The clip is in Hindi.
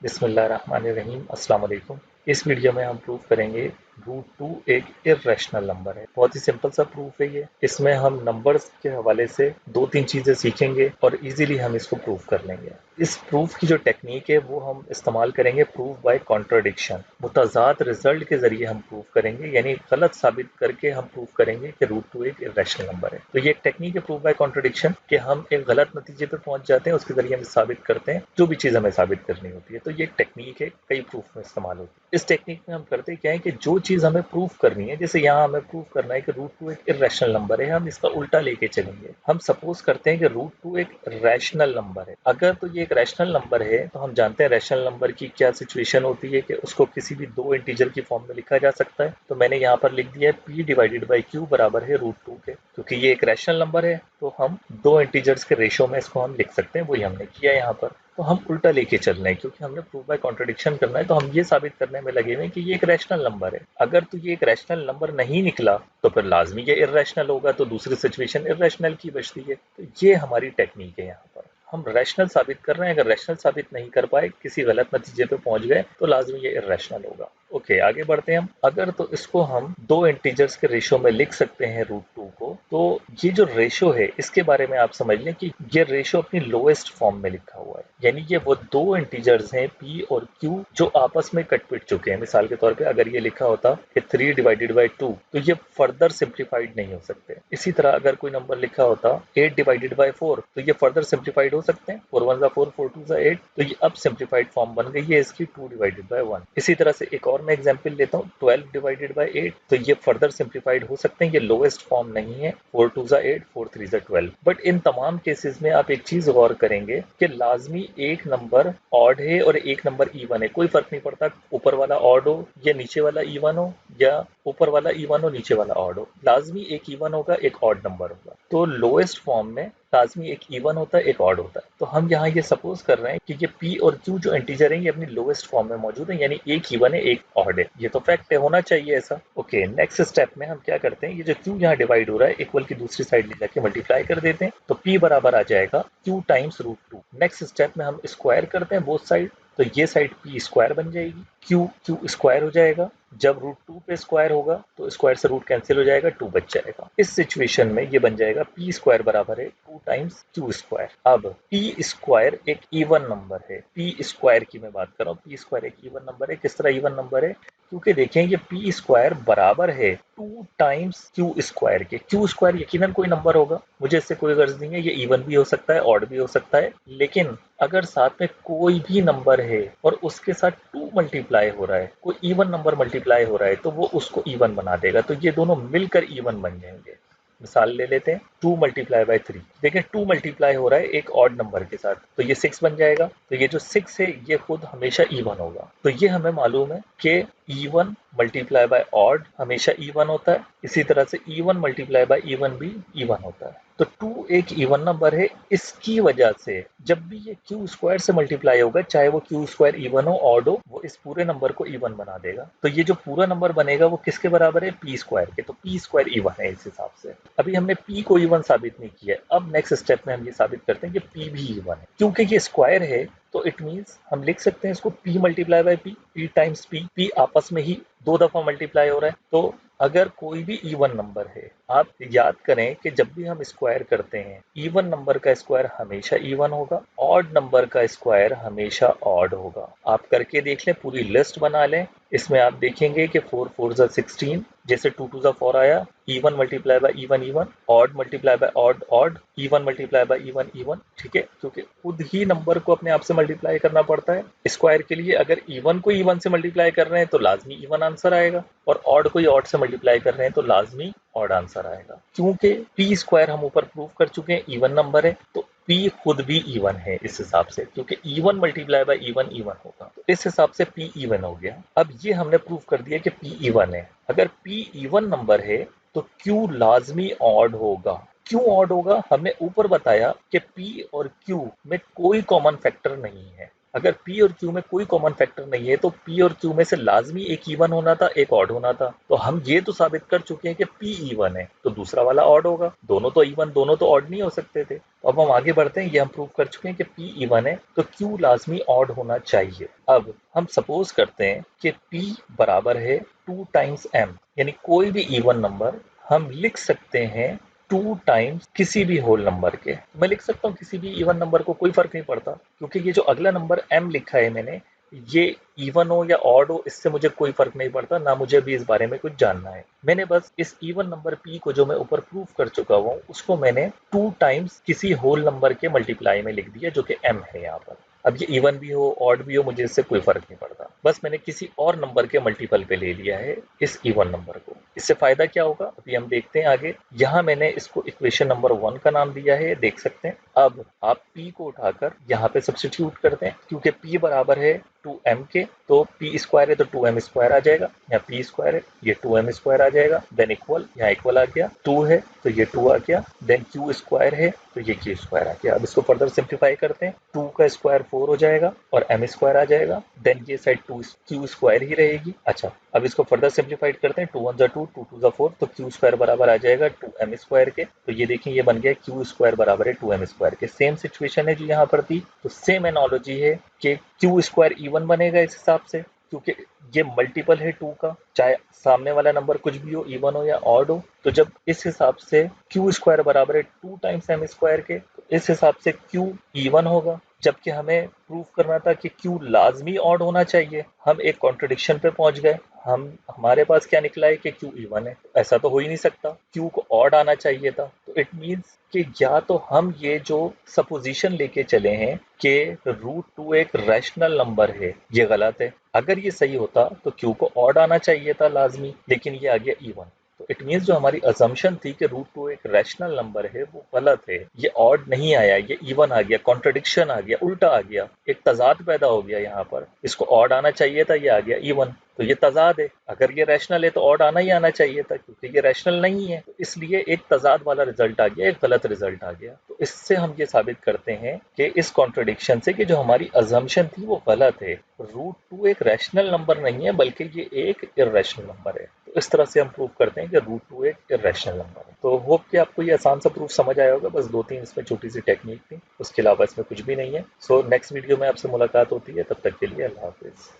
बिस्मिल्लाहिर्रहमानिर्रहीम अस्सलाम वालेकुम। इस वीडियो में हम प्रूव करेंगे रूट टू एक इर्रेशनल नंबर है। बहुत ही सिंपल सा प्रूफ है ये। इसमें हम नंबर्स के हवाले से दो तीन चीजें सीखेंगे और इजीली हम इसको प्रूव कर लेंगे। इस प्रूफ की जो टेक्निक है वो हम इस्तेमाल करेंगे प्रूफ बाय कॉन्ट्राडिक्शन। मुतज़ाद रिजल्ट के जरिए हम प्रूव करेंगे, यानी गलत साबित करके हम प्रूव करेंगे कि रूट टू एक इर्रेशनल नंबर है। तो ये एक टेक्निक है प्रूफ बाय कॉन्ट्राडिक्शन कि हम एक गलत नतीजे पर पहुंच जाते हैं, उसके जरिए हम साबित करते हैं जो भी चीज हमें साबित करनी होती है। तो ये एक टेक्निक है, कई प्रूफ में इस्तेमाल होती है। इस टेक्निक में हम करते क्या है कि जो चीज हमें प्रूफ करनी है, जैसे यहाँ हमें प्रूफ करना है कि रूट टू एक इर्रेशनल नंबर है, हम इसका उल्टा लेके चलेंगे। हम सपोज करते हैं कि रूट टू एक रैशनल नंबर है। अगर तो ये एक रैशनल नंबर है तो हम जानते हैं रैशनल नंबर की क्या सिचुएशन होती है कि उसको किसी भी दो इंटीजर की फॉर्म में लिखा जा सकता है। तो मैंने यहाँ पर लिख दिया है p डिवाइडेड बाई q बराबर है रूट टू के। क्योंकि ये एक रैशनल नंबर है तो हम दो इंटीजर्स के रेशो में इसको हम लिख सकते हैं, वही हमने किया यहाँ पर। तो हम उल्टा लेके चल रहे हैं क्योंकि हमने प्रूफ बाय कॉन्ट्रडिक्शन करना है। तो हम ये साबित करने में लगे हुए हैं कि ये एक रैशनल नंबर है। अगर तो ये एक रैशनल नंबर नहीं निकला तो फिर लाजमी ये इर्रेशनल होगा, तो दूसरी सिचुएशन इर्रेशनल की बचती है। तो ये हमारी टेक्निक है। यहाँ पर हम रैशनल साबित कर रहे हैं। अगर रैशनल साबित नहीं कर पाए, किसी गलत नतीजे पे पहुंच गए, तो लाजमी ये इर्रेशनल होगा। ओके, आगे बढ़ते हैं हम। अगर तो इसको हम दो इंटीजर्स के रेशो में लिख सकते हैं रूट टू को, तो ये जो रेशो है इसके बारे में आप समझ लें कि ये रेशो अपनी लोएस्ट फॉर्म में लिखा हुआ है। यानी ये वो दो इंटीजर्स हैं p और q जो आपस में कट पिट चुके हैं। मिसाल के तौर पे अगर ये लिखा होता कि 3 डिवाइडेड बाई 2 तो ये फर्दर सिंप्लीफाइड नहीं हो सकते। इसी तरह अगर कोई नंबर लिखा होता 8 डिवाइडेड बाई 4 तो ये फर्दर सिंप्लीफाइड हो सकते हैं। 4 1 4 4 2 8, तो ये अब सिंप्लीफाइड फॉर्म बन गई है इसकी 2 डिवाइडेड बाई 1। इसी तरह से एक और मैं एग्जांपल लेता हूँ 12 डिवाइडेड बाई 8, तो ये फर्दर सिंप्लीफाइड हो सकते हैं। ये लोएस्ट फॉर्म नहीं है। 4 2 8, 4 3 12। बट इन तमाम केसेस में आप एक चीज गौर करेंगे कि लाजमी एक नंबर ऑड है और एक नंबर इवन है। कोई फर्क नहीं पड़ता ऊपर वाला ऑड हो या नीचे वाला इवन हो, या ऊपर वाला इवन हो नीचे वाला ऑड हो, लाजमी एक इवन होगा एक ऑड नंबर होगा। तो लोएस्ट फॉर्म में लाजमी एक इवन होता है एक ऑड होता है। तो हम यहाँ ये सपोज कर रहे हैं कि ये p और q जो इंटीजर है ये अपनी लोएस्ट फॉर्म में मौजूद है, यानी एक इवन है एक ऑड है। ये तो फैक्ट है, होना चाहिए ऐसा। ओके, नेक्स्ट स्टेप में हम क्या करते हैं, ये जो q यहाँ डिवाइड हो रहा है इक्वल की दूसरी साइड ले जाके मल्टीप्लाई कर देते हैं, तो p बराबर आ जाएगा q times root two. Next step में हम स्क्वायर करते हैं बोथ साइड, तो ये साइड p स्क्वायर बन जाएगी, q स्क्वायर हो जाएगा। जब रूट टू पे स्क्वायर होगा तो स्क्वायर से रूट कैंसिल हो जाएगा, 2 बच जाएगा। इस सिचुएशन में ये बन जाएगा p स्क्वायर बराबर है 2 टाइम्स q स्क्वायर। अब p स्क्वायर एक इवन नंबर है। p स्क्वायर की मैं बात कर रहा हूँ। p स्क्वायर एक इवन नंबर है। किस तरह इवन नंबर है, क्योंकि देखें ये p स्क्वायर बराबर है 2 टाइम्स q स्क्वायर के। q स्क्वायर यकीनन कोई नंबर होगा, मुझे इससे कोई गर्ज नहीं है। ये इवन भी हो सकता है ऑड भी हो सकता है, लेकिन अगर साथ में कोई भी नंबर है और उसके साथ 2 मल्टीप्लाई हो रहा है, कोई इवन नंबर मल्टीप्लाई हो रहा है, तो वो उसको इवन बना देगा। तो ये दोनों मिलकर इवन बन जाएंगे। मिसाल ले लेते हैं 2 मल्टीप्लाई बाई 3। देखें 2 मल्टीप्लाई हो रहा है एक ऑड नंबर के साथ, तो ये 6 बन जाएगा। तो ये जो 6 है ये खुद हमेशा इवन होगा। तो ये हमें मालूम है कि इवन मल्टीप्लाई बाय ऑड हमेशा इवन होता है। इसी तरह से इवन मल्टीप्लाई बाय इवन भी इवन होता है। तो 2 एक इवन नंबर है। इसकी वजह से जब भी ये q स्क्वायर से मल्टीप्लाई होगा, चाहे वो q स्क्वायर इवन हो ऑड हो, वो इस पूरे नंबर को इवन बना देगा। तो ये जो पूरा नंबर बनेगा वो किसके बराबर है, p स्क्वायर के। तो p स्क्वायर इवन है इस हिसाब से। अभी हमने p को इवन साबित नहीं किया है। अब नेक्स्ट स्टेप में हम ये साबित करते हैं कि p भी इवन है। क्योंकि ये स्क्वायर है तो इट मींस हम लिख सकते हैं इसको p multiply by p times p आपस में ही 2 दफा मल्टीप्लाई हो रहा है। तो अगर कोई भी इवन नंबर है, आप याद करें कि जब भी हम स्क्वायर करते हैं, इवन नंबर का स्क्वायर हमेशा इवन होगा, ऑड नंबर का स्क्वायर हमेशा ऑड होगा। आप करके देख लें, पूरी लिस्ट बना लें। इसमें आप देखेंगे कि 4 4 16, जैसे 2 2 4 आया, even multiply by even even, odd multiply by odd odd, even multiply by even even. ठीक है, क्योंकि खुद ही नंबर को अपने आप से मल्टीप्लाई करना पड़ता है स्क्वायर के लिए। अगर इवन को इवन से मल्टीप्लाई कर रहे हैं तो लाजमी इवन आंसर आएगा, और ऑड को ऑड से मल्टीप्लाई कर रहे हैं तो लाजमी ऑड आंसर आएगा। क्योंकि p स्क्वायर हम ऊपर प्रूव कर चुके हैं इवन नंबर है, तो p खुद भी इवन है इस हिसाब से, क्योंकि even multiply by even even होगा। तो इस हिसाब से p इवन हो गया। अब ये हमने प्रूव कर दिया कि p इवन है। अगर p इवन नंबर है तो q लाजमी ऑड होगा। क्यों ऑड होगा, हमने ऊपर बताया कि p और q में कोई कॉमन फैक्टर नहीं है। अगर P और Q में कोई कॉमन फैक्टर नहीं है तो P और Q में से लाजमी एक इवन होना था, एक ऑड होना था। तो हम ये तो साबित कर चुके हैं कि P इवन है तो दूसरा वाला ऑड होगा। दोनों तो इवन, दोनों तो ऑड नहीं हो सकते थे। तो अब हम आगे बढ़ते हैं, ये हम प्रूव कर चुके हैं कि P इवन है तो Q लाजमी ऑड होना चाहिए। अब हम सपोज करते हैं कि P बराबर है 2 टाइम्स M, यानी कोई भी इवन नंबर हम लिख सकते हैं 2 टाइम्स किसी भी होल नंबर के। मैं लिख सकता हूँ किसी भी इवन नंबर को, कोई फर्क नहीं पड़ता, क्योंकि ये जो अगला नंबर m लिखा है मैंने, ये इवन हो या ऑड हो इससे मुझे कोई फर्क नहीं पड़ता, ना मुझे भी इस बारे में कुछ जानना है। मैंने बस इस इवन नंबर p को जो मैं ऊपर प्रूफ कर चुका हूँ उसको मैंने 2 टाइम्स किसी होल नंबर के मल्टीप्लाई में लिख दिया, जो कि m है यहाँ पर। अब ये इवन भी हो ऑड भी हो मुझे इससे कोई फर्क नहीं पड़ता, बस मैंने किसी और नंबर के मल्टीपल पे ले लिया है इस इवन नंबर को। इससे फायदा क्या होगा अभी हम देखते हैं आगे। यहाँ मैंने इसको इक्वेशन नंबर 1 का नाम दिया है, देख सकते हैं। अब आप p को उठाकर यहाँ पे सब्स्टिट्यूट करते हैं, क्योंकि p बराबर है 2m के, तो p स्क्वायर है तो 2m स्क्वायर आ जाएगा। यहाँ p स्क्वायर है, ये 2m स्क्वायर आ जाएगा। देन इक्वल, यहाँ इक्वल आ गया, 2 है तो ये 2 आ गया। देन q स्क्वायर है तो ये q स्क्वायर आ गया। अब इसको फर्दर सिंप्लीफाई करते हैं, 2 का स्क्वायर 4 हो जाएगा और m स्क्वायर आ जाएगा। देन ये साइड 2 q स्क्वायर ही रहेगी। अच्छा, अब इसको फर्दर सिंप्लीफाइड करते हैं, 2 1 जा 2, 2 2 जा 4, तो q स्क्वायर बराबर आ जाएगा 2m स्क्वायर के। तो ये देखें ये बन गया q स्क्वायर बराबर है 2m स्क्वायर के। सेम सिचुएशन है जो यहाँ पर थी, तो सेम एनोलॉजी है कि q स्क्वायर इवन बनेगा इस हिसाब से, क्योंकि ये मल्टीपल है 2 का, चाहे सामने वाला नंबर कुछ भी हो, इवन हो या ऑड हो। तो जब इस हिसाब से q स्क्वायर बराबर है 2 टाइम्स m स्क्वायर के, तो इस हिसाब से q इवन होगा। जबकि हमें प्रूफ करना था कि q लाजमी ऑड होना चाहिए, हम एक कॉन्ट्रडिक्शन पे पहुंच गए। हमारे पास क्या निकला है कि q इवन है, ऐसा तो हो ही नहीं सकता, q को ऑड आना चाहिए था। तो इट मींस कि या तो हम ये जो सपोजिशन लेके चले हैं कि √2 एक रैशनल नंबर है, ये गलत है। अगर ये सही होता तो q को ऑड आना चाहिए था लाजमी, लेकिन ये आ गया इवन। तो इट मीन्स जो हमारी असम्पशन थी कि √2 एक रैशनल नंबर है वो गलत है। ये ऑड नहीं आया, ये इवन आ गया, कॉन्ट्रडिक्शन आ गया, उल्टा आ गया, एक तजाद पैदा हो गया यहाँ पर। इसको ऑड आना चाहिए था, ये आ गया इवन, तो ये तजाद है। अगर ये रैशनल है तो ऑड आना ही आना चाहिए था, क्योंकि ये रैशनल नहीं है, तो इसलिए एक तजाद वाला रिजल्ट आ गया, एक गलत रिजल्ट आ गया। तो इससे हम ये साबित करते हैं कि इस कॉन्ट्रडिक्शन से कि जो हमारी असम्पशन थी वो गलत है। √2 एक रैशनल नंबर नहीं है, बल्कि ये एक इर्रेशनल नंबर है। तो इस तरह से हम प्रूव करते हैं कि √2 एक इर्रेशनल नंबर है। तो होप कि आपको ये आसान सा प्रूफ समझ आया होगा, बस 2-3 इसमें छोटी सी टेक्निक थी, उसके अलावा इसमें कुछ भी नहीं है। सो नेक्स्ट वीडियो में आपसे मुलाकात होती है, तब तक के लिए अल्लाह हाफिज।